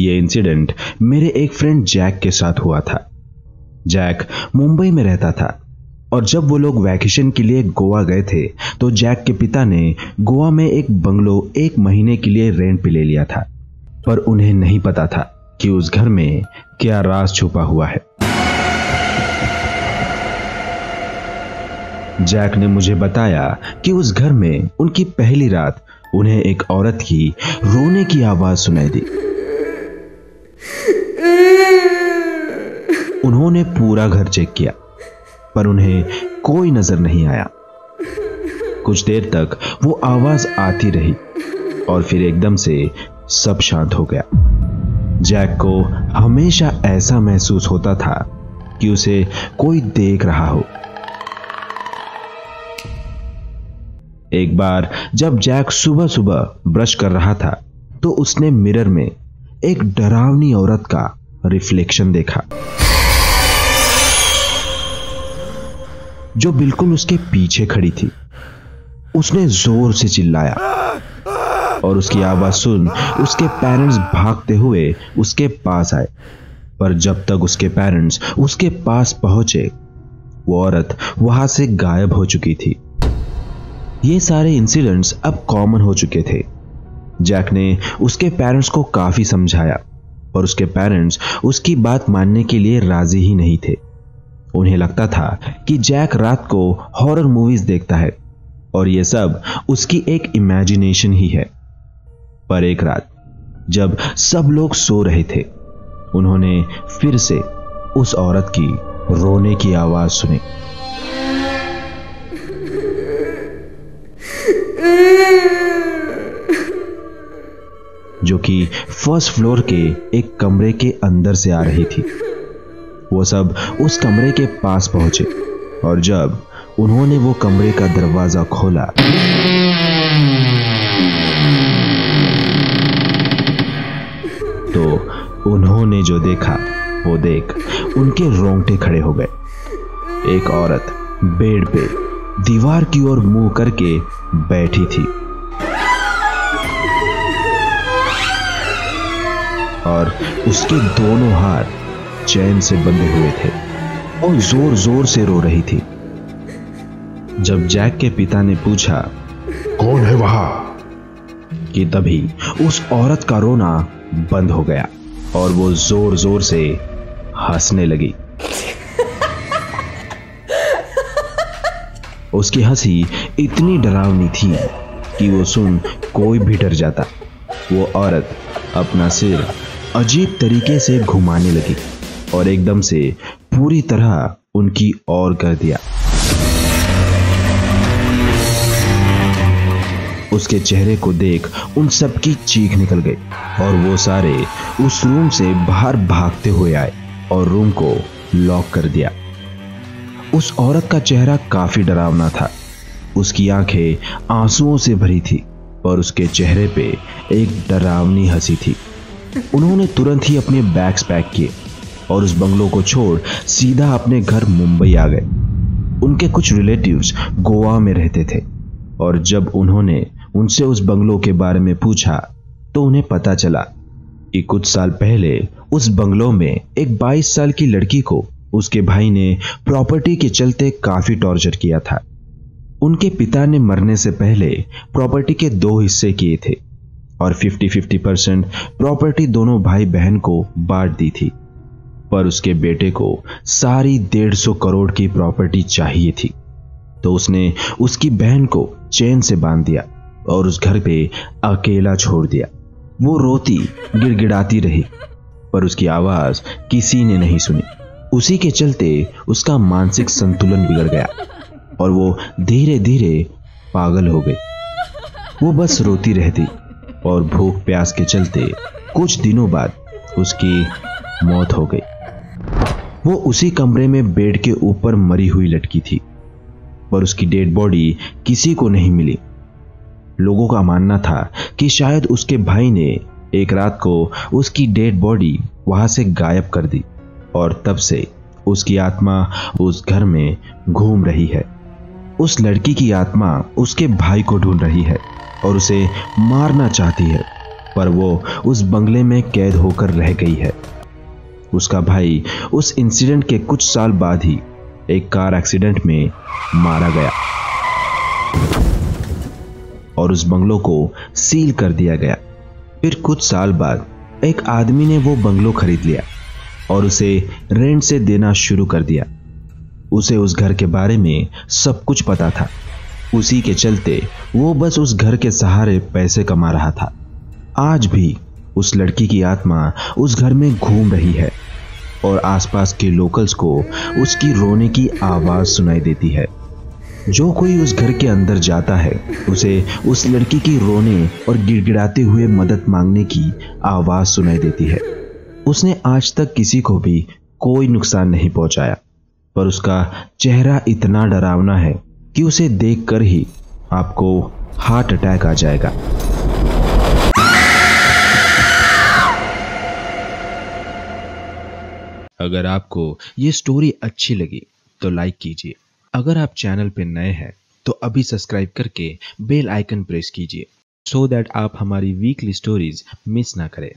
ये इंसिडेंट मेरे एक फ्रेंड जैक के साथ हुआ था। जैक मुंबई में रहता था और जब वो लोग वैकेशन के लिए गोवा गए थे तो जैक के पिता ने गोवा में एक बंगलो 1 महीने के लिए रेंट पे ले लिया था, पर उन्हें नहीं पता था कि उस घर में क्या राज छुपा हुआ है। जैक ने मुझे बताया कि उस घर में उनकी पहली रात उन्हें एक औरत की रोने की आवाज सुनाई दी। उन्होंने पूरा घर चेक किया पर उन्हें कोई नजर नहीं आया। कुछ देर तक वो आवाज आती रही और फिर एकदम से सब शांत हो गया। जैक को हमेशा ऐसा महसूस होता था कि उसे कोई देख रहा हो। एक बार जब जैक सुबह सुबह ब्रश कर रहा था तो उसने मिरर में एक डरावनी औरत का रिफ्लेक्शन देखा जो बिल्कुल उसके पीछे खड़ी थी। उसने जोर से चिल्लाया और उसकी आवाज सुन उसके पेरेंट्स भागते हुए उसके पास आए, पर जब तक उसके पेरेंट्स उसके पास पहुंचे वो औरत वहां से गायब हो चुकी थी। ये सारे इंसिडेंट्स अब कॉमन हो चुके थे। जैक ने उसके पेरेंट्स को काफी समझाया और उसके पेरेंट्स उसकी बात मानने के लिए राजी ही नहीं थे। उन्हें लगता था कि जैक रात को हॉरर मूवीज देखता है और यह सब उसकी एक इमेजिनेशन ही है। पर एक रात जब सब लोग सो रहे थे उन्होंने फिर से उस औरत की रोने की आवाज सुनी, जो कि फर्स्ट फ्लोर के एक कमरे के अंदर से आ रही थी। वो सब उस कमरे के पास पहुंचे और जब उन्होंने वो कमरे का दरवाजा खोला तो उन्होंने जो देखा वो देख उनके रोंगटे खड़े हो गए। एक औरत बेड पे दीवार की ओर मुंह करके बैठी थी और उसके दोनों हाथ चैन से बंधे हुए थे और जोर जोर से रो रही थी। जब जैक के पिता ने पूछा कौन है वहां, कि तभी उस औरत का रोना बंद हो गया और वो जोर जोर से हंसने लगी। उसकी हंसी इतनी डरावनी थी कि वो सुन कोई भी डर जाता। वो औरत अपना सिर अजीब तरीके से घुमाने लगी और एकदम से पूरी तरह उनकी ओर कर दिया। उसके चेहरे को देख उन सबकी चीख निकल गई और वो सारे उस रूम से बाहर भागते हुए आए और रूम को लॉक कर दिया। उस औरत का चेहरा काफी डरावना था। उसकी आंखें आंसुओं से भरी थी और उसके चेहरे पे एक डरावनी हंसी थी। उन्होंने तुरंत ही अपने बैग्स पैक किए और उस बंगलो को छोड़ सीधा अपने घर मुंबई आ गए। उनके कुछ रिलेटिव्स गोवा में रहते थे और जब उन्होंने उनसे उस बंगलो के बारे में पूछा तो उन्हें पता चला कि कुछ साल पहले उस बंगलो में एक 22 साल की लड़की को उसके भाई ने प्रॉपर्टी के चलते काफी टॉर्चर किया था। उनके पिता ने मरने से पहले प्रॉपर्टी के 2 हिस्से किए थे और 50-50% प्रॉपर्टी दोनों भाई बहन को बांट दी थी, पर उसके बेटे को सारी 150 करोड़ की प्रॉपर्टी चाहिए थी। तो उसने उसकी बहन को चेन से बांध दिया और उस घर पे अकेला छोड़ दिया। वो रोती गिड़गिड़ाती रही पर उसकी आवाज किसी ने नहीं सुनी। उसी के चलते उसका मानसिक संतुलन बिगड़ गया और वो धीरे धीरे पागल हो गई। वो बस रोती रहती और भूख प्यास के चलते कुछ दिनों बाद उसकी मौत हो गई। वो उसी कमरे में बेड के ऊपर मरी हुई लटकी थी पर उसकी डेड बॉडी किसी को नहीं मिली। लोगों का मानना था कि शायद उसके भाई ने एक रात को उसकी डेड बॉडी वहां से गायब कर दी और तब से उसकी आत्मा उस घर में घूम रही है। उस लड़की की आत्मा उसके भाई को ढूंढ रही है और उसे मारना चाहती है, पर वो उस बंगले में कैद होकर रह गई है। उसका भाई उस इंसिडेंट के कुछ साल बाद ही एक कार एक्सीडेंट में मारा गया और उस बंगलों को सील कर दिया गया। फिर कुछ साल बाद एक आदमी ने वो बंगलो खरीद लिया और उसे रेंट से देना शुरू कर दिया। उसे उस घर के बारे में सब कुछ पता था। उसी के चलते वो बस उस घर के सहारे पैसे कमा रहा था। आज भी उस लड़की की आत्मा उस घर में घूम रही है और आसपास के लोकल्स को उसकी रोने की आवाज सुनाई देती है। जो कोई उस घर के अंदर जाता है उसे उस लड़की की रोने और गिड़गिड़ाते हुए मदद मांगने की आवाज सुनाई देती है। उसने आज तक किसी को भी कोई नुकसान नहीं पहुंचाया, पर उसका चेहरा इतना डरावना है कि उसे देखकर ही आपको हार्ट अटैक आ जाएगा। अगर आपको ये स्टोरी अच्छी लगी तो लाइक कीजिए। अगर आप चैनल पे नए हैं तो अभी सब्सक्राइब करके बेल आइकन प्रेस कीजिए सो दैट आप हमारी वीकली स्टोरीज मिस ना करें।